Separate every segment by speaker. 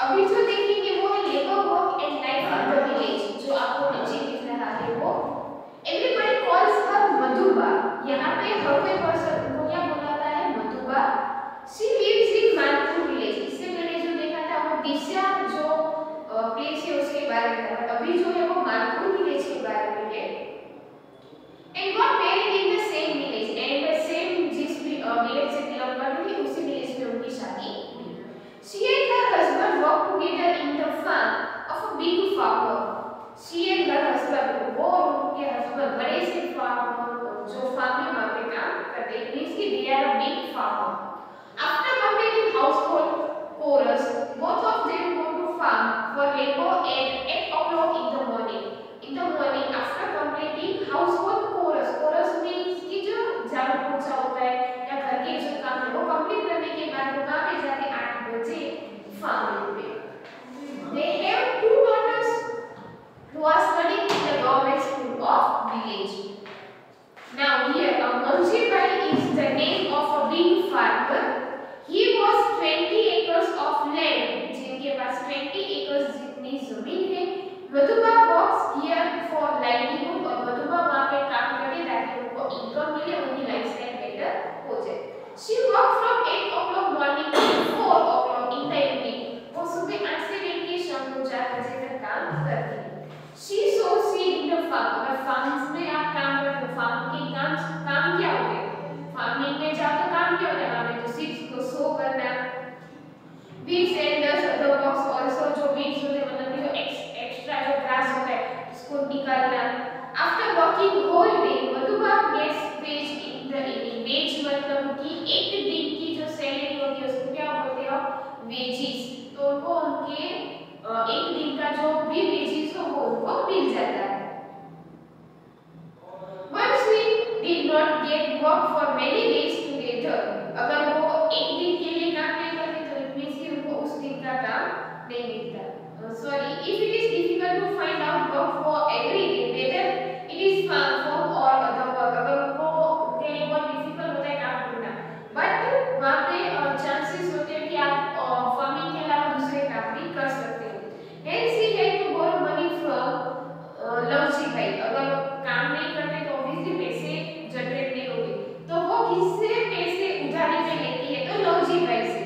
Speaker 1: अभी जो देखेंगे वो है labour work and life in the village, जो आपको नीचे दिख रहा है वो। Everybody calls her Madhuba. यहाँ पे हर कोई पर्सन को क्या बुलाता है? Madhuba. She lives in Manpur village. इससे पहले जो देखा था वो दिशा जो प्लेस है उसके बारे में था, अभी जो है वो मानपुर विलेज के बारे में है। And got married in the same village, and same जिस विलेज से बिलोंग करती थी उसी विलेज में उनकी शादी हुई। She and her husband worked together in the farm of a big farmer. She and her husband, वो और उनके husband बड़े से farmer जो farm में वहाँ पे काम करते हैं, means कि they are a big farmer. After completing household chores, both of them go to farm for labor at 8 o'clock in the morning. In the morning, after completing household chores, chores means कि जो झाड़ू पोछा होता है या घर के जो काम है वो कंप्लीट करने के बाद वो कहाँ पे जाते हैं? 8 बजे farm पे। They have 2 daughters who are studying in the government school of village. Now here, Manji Bhai is the name of a big farmer. He was 20 acres of land, जिनके पास 20 acres जितनी जमीन है। मधुबा works here for livelihood, और मधुबा वहाँ पे काम करते ताकि उनको इनकम मिले, उनकी लाइफस्टाइल बेटर हो जाए। She worked from 8 o'clock morning to 4 o'clock in the evening. वो सुबह 8 से लेकर शाम को 4 बजे तक काम करती है। She sows seed in the farm. अगर फार्म्स में आप काम करते हो, फार्म के काम क्या होते हैं? फार्मिंग में जाओ तो काम क्या होता है? वहाँ पे जो सीड्स को सो करना, weeds and other works also, जो weeds होते हैं मतलब जो एक्स्ट्रा जो ग्रास होता है उसको निकालना। After working whole day, मधुबा gets wage in the evening. Wage मतलब कि एक दिन की जो सैलरी होती है उसको क्या बोलते हो? वेजेस। तो उनको उनके एक दिन का जो भी वेजेस हो वो उनको मिल जाता है। Once we did not get work for many days together, अगर वो एक दिन के लिए काम नहीं करते तो it means कि उनको उस दिन का काम नहीं मिलता। Sorry, if it is difficult to find out work for every day, whether it is farm or other work, अगर उनको उनके लिए बहुत डिफिकल्ट होता है काम करना, बट वहाँ पे चांसेस होते हैं कि आप फार्मिंग के अलावा दूसरे काम भी कर सकते हो। Hence he had to borrow money from Lavji भाई। अगर काम नहीं करते तो ऑब्वियसली पैसे जनरेट नहीं होंगे, तो वो किससे पैसे उधारी में लेती है? तो लवजी भाई से।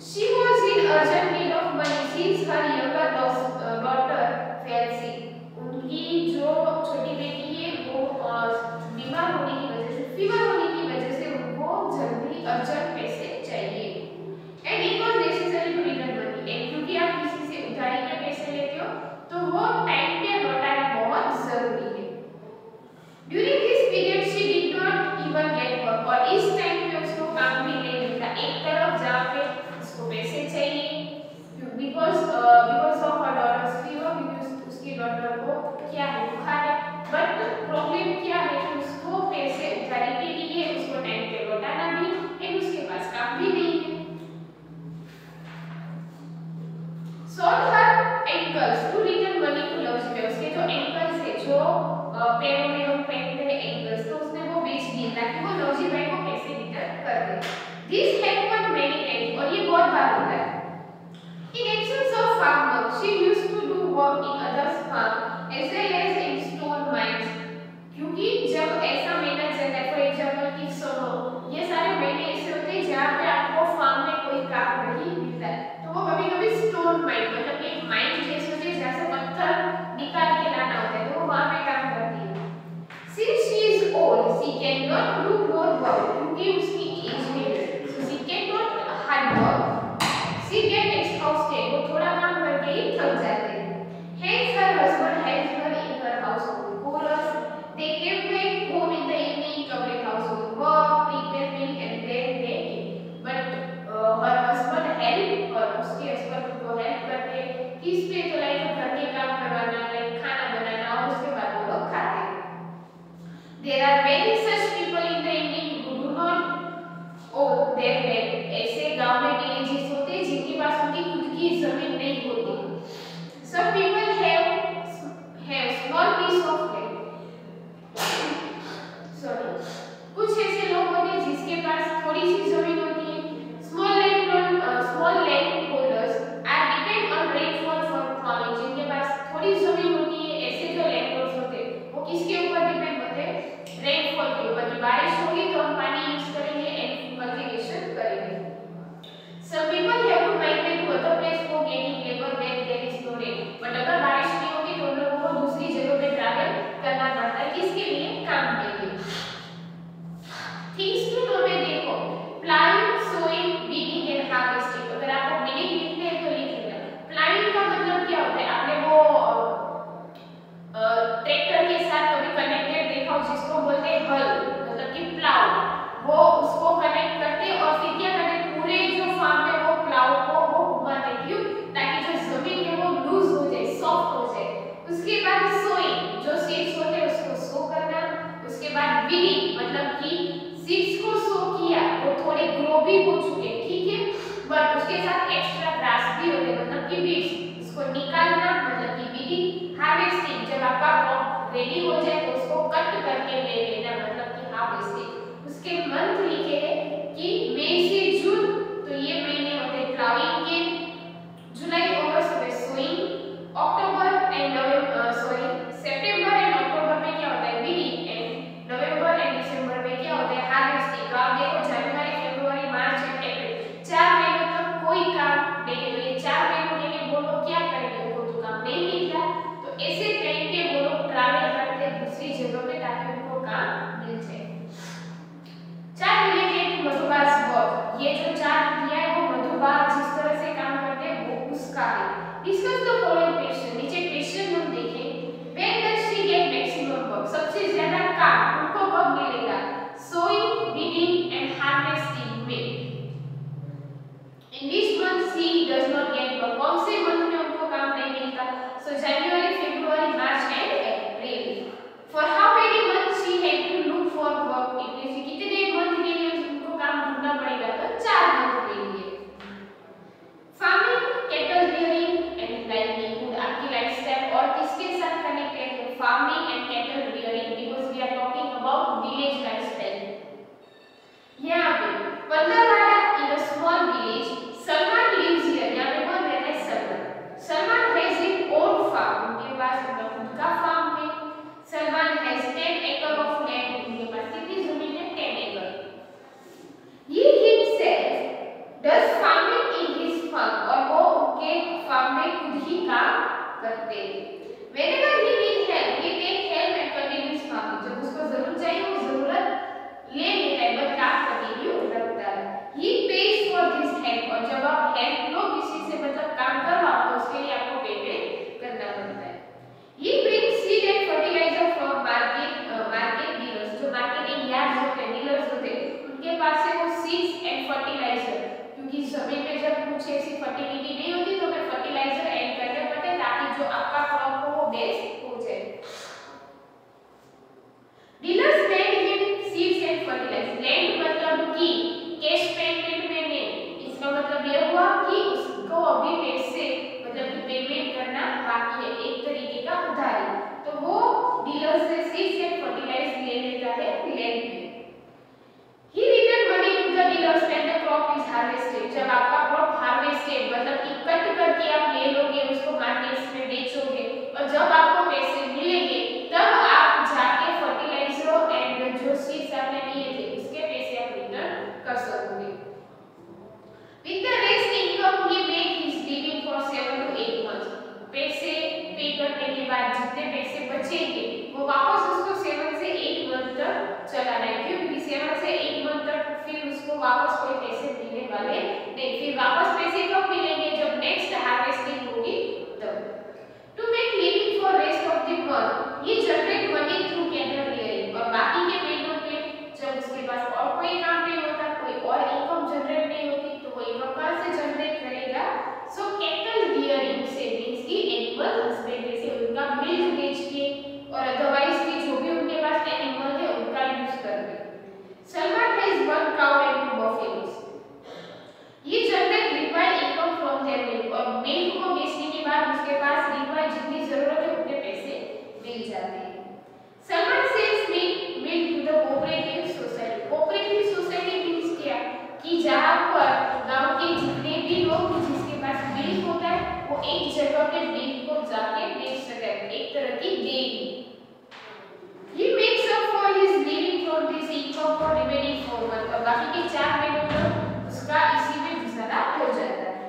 Speaker 1: She was in urgent need of money since her younger daughter fell sick. उनकी जो छोटी बेटी है वो बीमार होने की वजह से, फीवर होने की वजह से उनको जल्दी अर्जेंट पैसे चाहिए। And it was necessary to return money. And क्योंकि आप किसी से उधारी में पैसे लेते हो तो वो टाइम पे लौटाना बहुत जरूरी है। During this period she did not even get work, और इस टाइम पे उसको काम भी नहीं मिलता। एक तरफ जहाँ पे उसको पैसे चाहिए because of her daughter's fever, because उसकी डॉटर को क्या है? बुखार है, बट प्रॉब्लम क्या है कि उसको पैसे उधारी के लिए उसको टाइम पे लौटाना भी है, उसके पास काम भी नहीं है। Sold her ankles to return money to Lavji भाई। उसके जो एंकल्स है, जो पैरों में हम पहनते हैं एंकल्स, तो उसने वो बेच दिए ताकि वो लवजी भाई को पैसे रिटर्न कर दे। This happened many times, और ये बहुत बार होता है। In absence of farmer, she used to do work in others' farm as well as in stone mines. क्योंकि जब ऐसा महीना चलता है, फॉर एग्जाम्पल कि समर, ये सारे महीने ऐसे होते हैं जहाँ पे आपको फार्म में कोई काम नहीं मिलता है, तो वो कभी-कभी स्टोन माइन मतलब एक माइन जैसे होती है जहाँ से पत्थर निकाल के लाना होता है, तो वो वहाँ पे काम करती है। Since she is old, she cannot do more work. क्योंकि उसकी एज है, so she cannot hard work. She gets exhausted. वो थोड़ा काम करके ही थक जाते हैं। Hence her husband helps her in her household chores. They came back home in the evening, complete household work, prepare meal, and then they eat. But her husband help, और उसके husband उनको help करते हैं किस पे? तो like घर के काम करवाना, लाइक खाना बनाना, और उसके बाद वो लोग खाते हैं। There are many such people in the evening who do not own their land. ऐसे गांव में villages होते हैं जिनके पास उनकी खुद की जमीन नहीं होती। Some people have small piece of land. Sorry, कुछ ऐसे लोग होते हैं जिसके पास थोड़ी सी जमीन होती है। Small land holders are dependent मतलब कि बीड्स, इसको निकालना मतलब कि बीडिंग। हार्वेस्टिंग, जब आपका क्रॉप रेडी हो जाए तो उसको कट करके ले लेना मतलब कि हार्वेस्टिंग। उसके मंथ लिखे हैं कि मई से जून, तो ये महीने होते हैं प्लाविंग के, जुलाई अगस्त में सोइंग, अक्टूबर एंड नवंबर सितंबर एंड अक्टूबर में क्या होता है बीडिंग, एंड नवंबर एंड दिसंबर में क्या होता है हार्वेस्टिंग। तो आप देखो जनवरी फरवरी मार्च एंड अप्रैल 4 महीनों तक कोई काम नहीं है, तो ये 4 महीनों के लिए वो लोग क्या करेंगे, उनको तो काम नहीं मिलता, तो ऐसे टाइम पे वो लोग ट्रैवल करते हैं दूसरी जगह पे ताकि उनको काम मिल जाए। चार रिलेटेड मधुबास वर्क, ये जो चार दिया है वो मधुबास जिस तरह से काम करते हैं वो उसका है। डिस्कस द फॉलोइंग क्वेश्चन, नीचे क्वेश्चन हम देखें। When does she get maximum work, सबसे ज्यादा काम उनको कब मिलेगा, सोइंग, बीडिंग एंड हार्वेस्टिंग में। In which month she does not get work, कौन से मंथ में उनको काम नहीं मिलता, so January February March and April. For how many months she had to look for work, it कितने मंथ के लिए उनको काम ढूंढना पड़ेगा, तो 4 मंथ के लिए। Farming, cattle rearing and livelihood, आपकी लाइफस्टाइल और किसके साथ कनेक्टेड है, farming and cattle rearing, because we are talking about village lifestyle. यहाँ पे Pandrawada in a small village, Salman lives here, यहाँ पे कौन रहता है, Salman. Salman has his own farm, उनके पास अपना खुद का फार्म है। Salman has 10 acre of land, उनके पास कितनी जमीन है, 10 acre। He himself does farming in his farm, और वो उनके फार्म में खुद ही काम करते हैं। Whenever he need help, he take help and continues farming, जब उसको जरूरत चाहिए वो जरूरत ले लेता है बट काम कंटिन्यू रखता है। He pays for this help, और जब आप हेल्प लो किसी से मतलब काम करवाओ तो उसके लिए आपको पेमेंट करना पड़ता है। He brings seed and fertilizer from market dealers, जो मार्केटिंग यार्ड होते हैं, डीलर्स होते हैं, उनके पास से वो सीड्स एंड फर्टिलाइजर, क्योंकि जमीन में जब कुछ ऐसी फर्टिलिटी नहीं होती तो हमें फर्टिलाइजर ऐड करने पड़ते हैं ताकि जो आपका क्रॉप हो वो बेस्ट हो जाए। Dealers paid him seeds and fertilizer, land मतलब कि कैश पेमेंट में नहीं, इसका मतलब यह हुआ कि उसको अभी पैसे मतलब कि पेमेंट करना बाकी है, एक तरीके का उधारी, तो वो डीलर से सीड्स एंड फर्टिलाइजर ले लेता है लैंड में। He return money to the dealers when the crop is harvested, जब आपका क्रॉप हार्वेस्टेड मतलब कि कट करके आप ले लोगे उसको मार्केट्स में बेचोगे और जब आपको पैसे मिलेंगे तब आप जाके फर्टिलाइजर एंड जो सीड्स आपने लिए थे उसके पैसे आप रिटर्न कर सकोगे। With the rest income he make his living for 7 to 8 months, पैसे पे करने के बाद जितने पैसे बचेंगे वो वापस उसको 7 से 8 मंथ तक चलाना है, क्योंकि 7 से 8 मंथ तक फिर उसको वापस कोई पैसे मिलने वाले नहीं, फिर वापस पैसे कब मिलेंगे, जब नेक्स्ट हार्वेस्टिंग होगी तब। To make living for rest of the month he generate money through cattle rearing, और बाकी के महीनों में जब उसके पास और कोई काम नहीं होता, कोई और इनकम जनरेट नहीं होती, तो वो इनकम कहाँ से जनरेट करेगा, सो कैटल रियरिंग से मींस की एनिमल हस्बेंड्री से उनका मिल्क बेच के और अदरवाइज की जो भी उनके पास एनिमल है उनका यूज करके। Salman has 1 cow and 2 buffaloes, ये generate required income from their milk, और मिल्क को बेचने के बाद उसके पास रिक्वायर्ड जितनी जरूरत है उतने पैसे मिल जाते हैं। Salman sells milk to the cooperative society, cooperative society means क्या कि जहां पर गांव के जितने भी लोग जिसके पास मिल्क होता है वो एक जगह पे मिल्क को जाके बेच सकते हैं, एक तरह की dairy. He makes up for his living from this income for remaining 4 months, और बाकी के 4 महीनों में उसका इसी में गुजारा हो जाता है।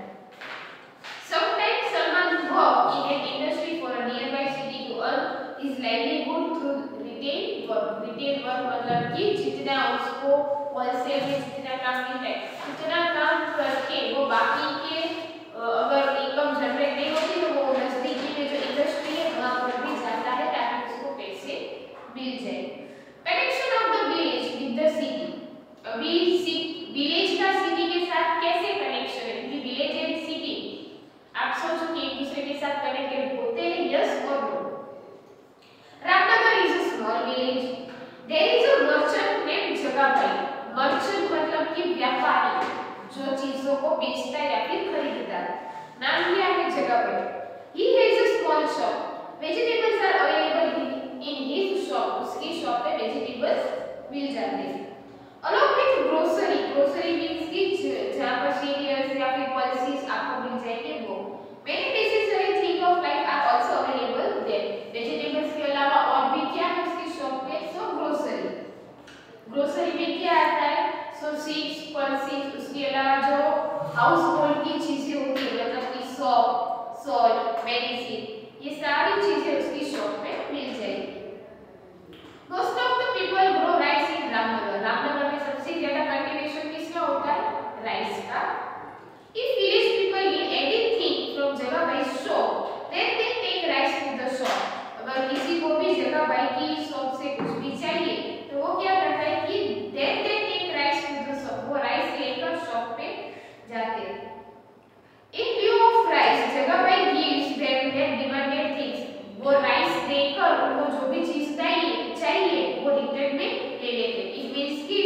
Speaker 1: Sometimes Salman work in an industry for a nearby city to earn his livelihood through retail work, retail work मतलब कि जितना उसको होलसेल में जितना काम मिलता है उतना काम करके वो बाकी के अगर इनकम जनरेट नहीं होती तो वो नजदीकी में जो इंडस्ट्री है वहां पर भी जाता है ताकि उसको पैसे मिल जाए। Connection of the village with the city, अभी विलेज का सिटी के साथ कैसे कनेक्शन है, क्योंकि विलेज एंड सिटी आप सोचो कि एक दूसरे के साथ कनेक्टेड होते हैं, यस और no. Ramnagar is a small village, there is a merchant named Jagabai, merchant salt, medicine, ये सारी चीजें उसकी शॉप में मिल जाएगी। Most of the people grow rice in Ramnagar. Ramnagar में सबसे ज्यादा कल्टीवेशन किसका होता है? राइस का। If village people need anything from जगह भाई shop, then they take rice to the shop. अगर किसी को भी जगह भाई की शॉप से कुछ भी चाहिए तो वो क्या करता है कि then they take rice to the shop, वो राइस लेकर शॉप पे जाते हैं। In lieu of rice, जगह भाई gives them their demanded things, वो राइस देकर उनको जो भी चीज चाहिए वो रिटर्न में ले लेते हैं। It means कि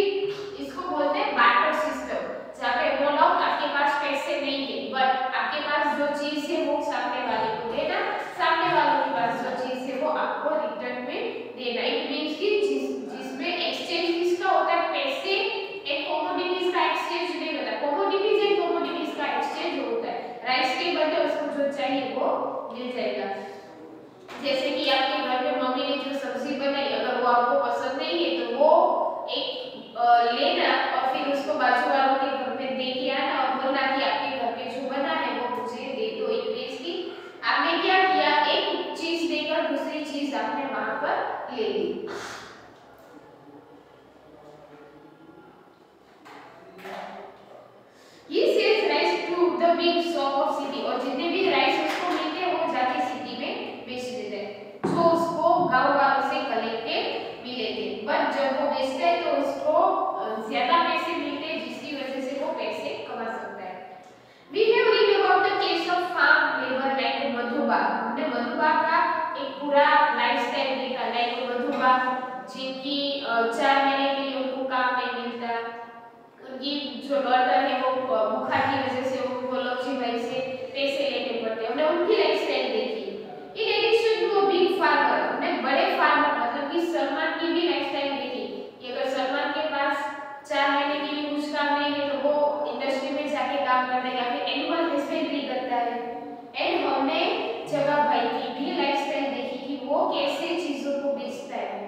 Speaker 1: इसको बोलते हैं बार्टर सिस्टम, जहाँ पे बोला आपके पास पैसे नहीं है बट आपके पास जो चीज है वो सामने वाले को देना, सामने वालों के पास जो चीज है वो आपको रिटर्न में देना। इट मींस कि जिसमें एक्सचेंज किसका होता है? पैसे एंड कमोडिटीज का एक्सचेंज नहीं होता, कमोडिटीज एंड कमोडिटीज का एक्सचेंज होता है। राइस के बदले उसको जो चाहिए वो मिल जाएगा। जैसे कि आपके घर में मम्मी ने जो सब्जी बनाई, अगर वो आपको पसंद नहीं है तो वो एक लेना और फिर उसको बाजू वालों के घर पे दे के आना और बोलना कि आपके घर पे जो बना है वो मुझे दे दो। इट मींस कि आपने क्या किया? एक चीज देकर दूसरी चीज आपने वहां पर ले ली। He sells rice to the big shop of city, और जितने भी राइस उसको मिलते हैं वो जाके सिटी में बेच देते हैं, जो उसको गांव वालों से कलेक्टेड मिले थे। बट जब वो बेचता है तो उसको ज्यादा पैसे मिलते हैं, जिसकी वजह से वो पैसे कमा सकता है। We have read about the case of farm labor like मधुबा। हमने मधुबा का एक पूरा लाइफस्टाइल देखा, लाइक मधुबा जिनकी 4 महीने के लिए उनको काम नहीं मिलता, उनकी जो डॉटर है वो बुखार की वजह से उनको लक्ष्मी भाई से पैसे लेने पड़ते। हमने उनकी लाइफस्टाइल देखी। In addition to a big farmer, हमने बड़े फार्मर मतलब कि सलमान की भी लाइफस्टाइल देखी कि अगर सलमान के पास 4 महीने के लिए कुछ काम नहीं है तो वो इंडस्ट्री में जाके काम करता है या फिर एनिमल हस्बेंड्री करता है। एंड हमने जगह भाई की भी लाइफस्टाइल देखी कि वो कैसे चीजों को बेचता है।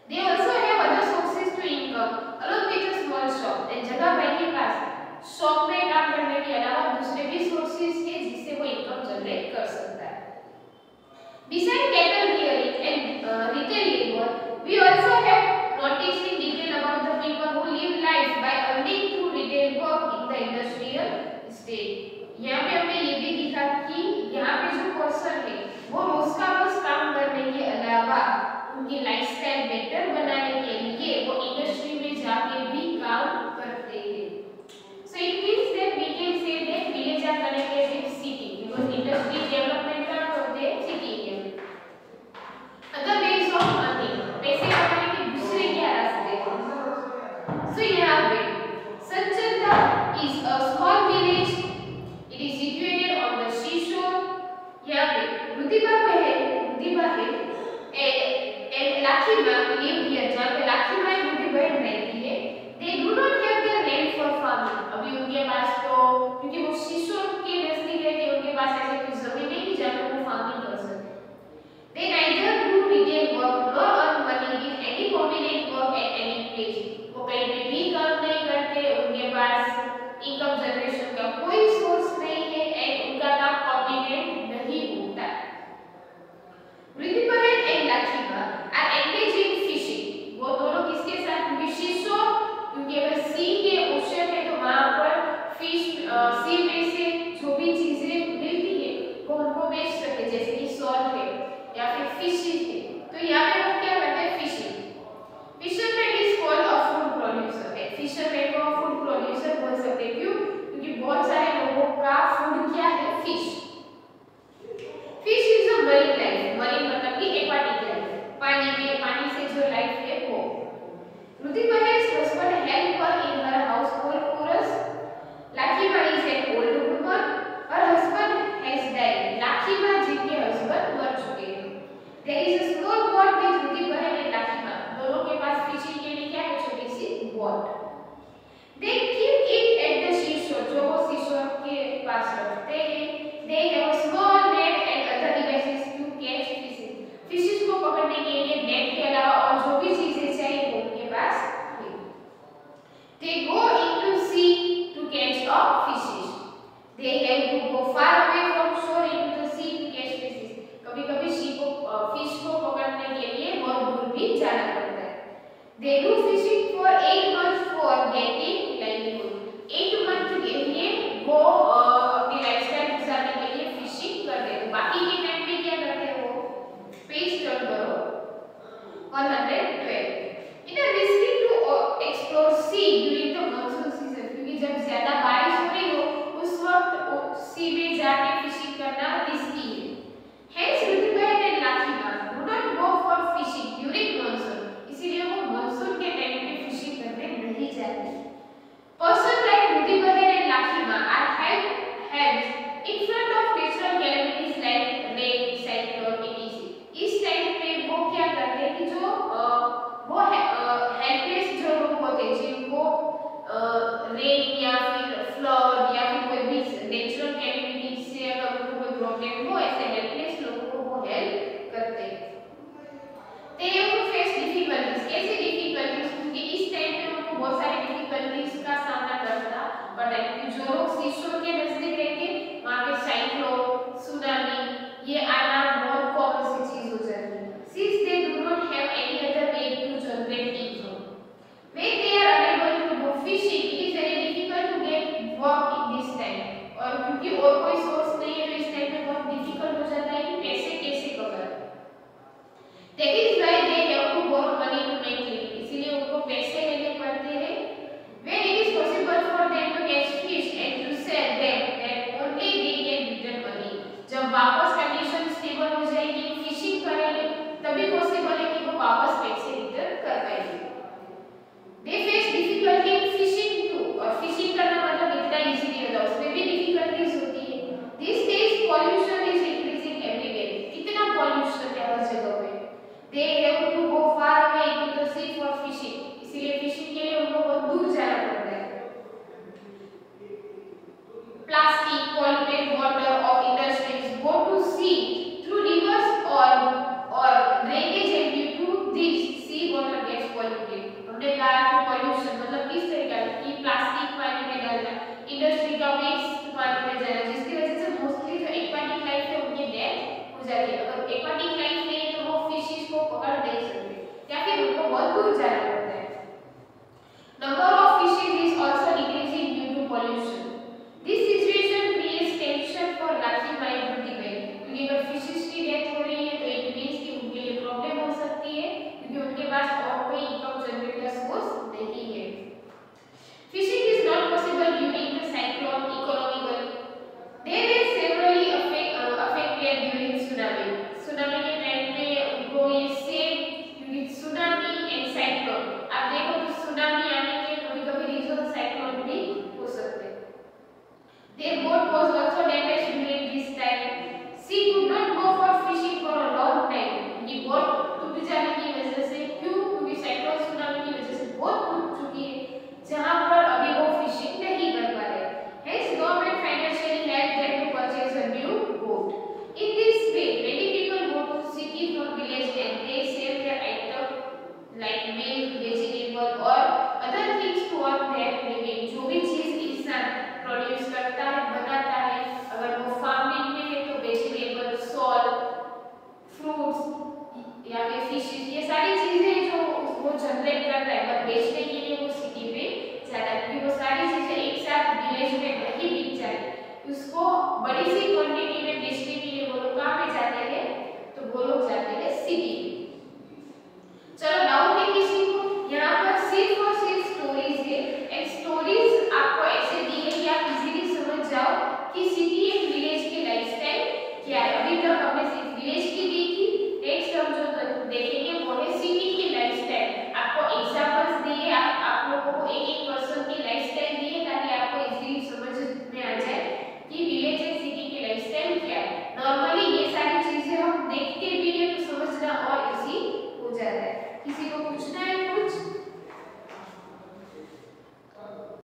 Speaker 1: They also have other sources to income along with a small shop. And जगह भाई के पास शॉप में काम करने के अलावा दूसरे भी सोर्सेज हैं जिससे वो इनकम जनरेट कर सकता है। Besides cattle rearing and retail labor, we also have noticed in detail about the people who live life by earning through retail work in the industrial state. यहाँ पे हमने ये भी देखा कि यहाँ पे जो पर्सन है वो रोज का बस काम करने के अलावा उनकी लाइफस्टाइल बेटर बनाने के लिए वो इंडस्ट्री में जाके भी काम करते हैं। So it means that we can say that villages are connected with city because industry development का होते हैं सिटी में। Other ways of earning, पैसे कमाने के दूसरे क्या रास्ते हैं? So यहाँ पे Sanchanda is a small village. It is situated on the seashore. यहाँ पे रुधिबा है and लाखीमा live here, जहाँ पे लाखीमा एक उनकी बहन रहती है। They do not have their land for farming. अभी उनके पास तो क्योंकि वो शिशोर के नजदीक रहते हैं, उनके पास ऐसे कोई जमीन नहीं है जहाँ पे वो फार्मिंग कर सके। They neither do retail work nor earn money in any permanent work at any place. वो कहीं पे भी काम नहीं करते, उनके पास इनकम जनरेशन का कोई सोर्स नहीं है एंड उनका काम परमानेंट नहीं होता। रुधिबा and लाखीमा are engaged in fishing. वो दोनों किसके साथ? शिशोर, क्योंकि अगर सी के ओशन है तो वहां पर फिश सी में से जो भी चीजें मिलती है वो उनको बेच सकते, जैसे कि सॉल्ट है या फिर फिशेज है। तो यहाँ पे वो क्या करते हैं? Fishing. Fisherman is called a food producer है। फिशरमैन को फूड प्रोड्यूसर बोल सकते हैं, क्यों? क्योंकि बहुत सारे लोगों का फूड क्या है? Fish. Fish is a marine life, marine मतलब कि एक्वाटिक लाइफ, पानी में, पानी से जो लाइफ है वो। रुधिबा's husband helped her in her household chores. Lakhima is an old woman. Her husband has died. Lakhima जिनके husband मर चुके हैं। There is a small boat with Rudhiba and Lakhima. दोनों के पास fishing के लिए क्या है? छोटी सी boat. They keep it at the seashore. जो वो seashore के पास रखते हैं। They have a small net and other devices to catch fishes. Fishes को पकड़ने के लिए net के अलावा और जो भी चीजें चाहिए वो उनके पास है। They go into sea to catch up fishes. They have to go far away They do fishing for 8 months for getting livelihood. 8 month के लिए वो अपनी लाइफस्टाइल गुजारने के लिए फिशिंग करते हैं। बाकी के टाइम पे क्या करते हैं वो? पेज टर्न करो 112. It is risky to explore sea during the monsoon season, क्योंकि जब ज्यादा बारिश हो रही हो उस वक्त सी में जाके फिशिंग करना रिस्की है। Hence Rutibahir and Lakhima do not go for fishing during monsoon. इसीलिए वो monsoon के टाइम पे फिशिंग करने नहीं जाते। Person like Rutibahir and Lakhima are helps in front of natural calamities like rain, cyclone, etc. इस time पे वो क्या करते हैं कि जो वो हेल्पलेस जो लोग होते हैं जिनको रेन या फिर फ्लड या फिर कोई भी नेचुरल कैलेमिटी से अगर उनको कोई प्रॉब्लम हो, ऐसे हेल्पलेस लोगों को वो हेल्प करते हैं। They have to face difficulties. कैसे difficulties? क्योंकि इस टाइम पे उनको बहुत सारी difficulties का सामना करना पड़ता है, क्योंकि जो लोग सीशोर के नजदीक रहते हैं वहाँ पे साइक्लोन, सुनामी ये आना बहुत कॉमन सी चीज हो जाती है। Since they do not have any other way to generate income, when they are unable to do fishing, it is very difficult to get work in this time. और क्योंकि और कोई सोर्स नहीं है तो इस टाइम पे बहुत डिफिकल्ट हो जाता है कि पैसे कैसे कमाएं। That is why they have to borrow money to make living. इसीलिए उनको पैसे लेने पड़ते हैं। When it is possible for them to catch fish and to sell them, then only they can return money. जब वापस कंडीशन स्टेबल हो जाएगी, फिशिंग करेंगे, तभी पॉसिबल है कि वो वापस पैसे रिटर्न कर पाएंगे। They face difficulty in fishing too. और फिशिंग करना मतलब इतना इजी नहीं होता, उसमें भी डिफिकल्टीज होती है। These days pollution is increasing everywhere. कितना pollution है हर जगह पे। They have to go far away to the sea for fishing. इसीलिए फिशिंग के लिए उनको बहुत दूर जाना पड़ता है। Plastic, polluted water of industries go to sea through rivers or drainage, and due to this sea water gets polluted. हमने कहा कि pollution मतलब किस तरह का कि प्लास्टिक पानी में डालना, इंडस्ट्री का वेस्ट पानी में जाना, जिसकी वजह से मोस्टली जो एक्वाटिक लाइफ है उनकी डेथ हो जाती है। अगर एक्वाटिक लाइफ नहीं है तो वो फिशेस को पकड़ नहीं सकते या फिर उनको बहुत दूर जाना पड़ता है। Number of fishes is also decreasing due to pollution. This situation creates tension for Lakhima and Rutibahir, क्योंकि अगर फिशेस की डेथ हो रही है तो इट मींस कि उनके लिए प्रॉब्लम हो सकती है, क्योंकि उनके पास और कोई इनकम जनरेटर सोर्स नहीं है। Fishing is not possible during the cyclone economically. They were severely affected during tsunami. Tsunami के टाइम पे उनको ये सेम, क्योंकि tsunami and cyclone, आप देखो तो tsunami आने के कभी-कभी रीजन साइक्लोन भी हो सकते हैं। Their boat was also damaged during this time. She could not go for fishing for a long time. ये बोट टूट जाने की वजह से, क्यों? क्योंकि साइक्लोन सुनामी की वजह से बोट टूट चुकी है, जहां पर अभी वो फिशिंग नहीं कर पा रहे। Hence, government financially helped them to purchase a new boat. In this way, many people go to city from village and they sell their item like milk, vegetable or other things to earn their living. जो भी चीज इंसान produce करता है, बनाता है, अगर वो फार्मिंग में है तो वेजिटेबल, सॉल्ट, फ्रूट्स या फिर फिशेस, ये सारी चीजें जो वो जनरेट करता है पर बेचने के लिए वो सिटी पे जाता है, क्योंकि वो सारी चीजें एक साथ विलेज में नहीं बिक जाती, उसको बड़ी सी क्वांटिटी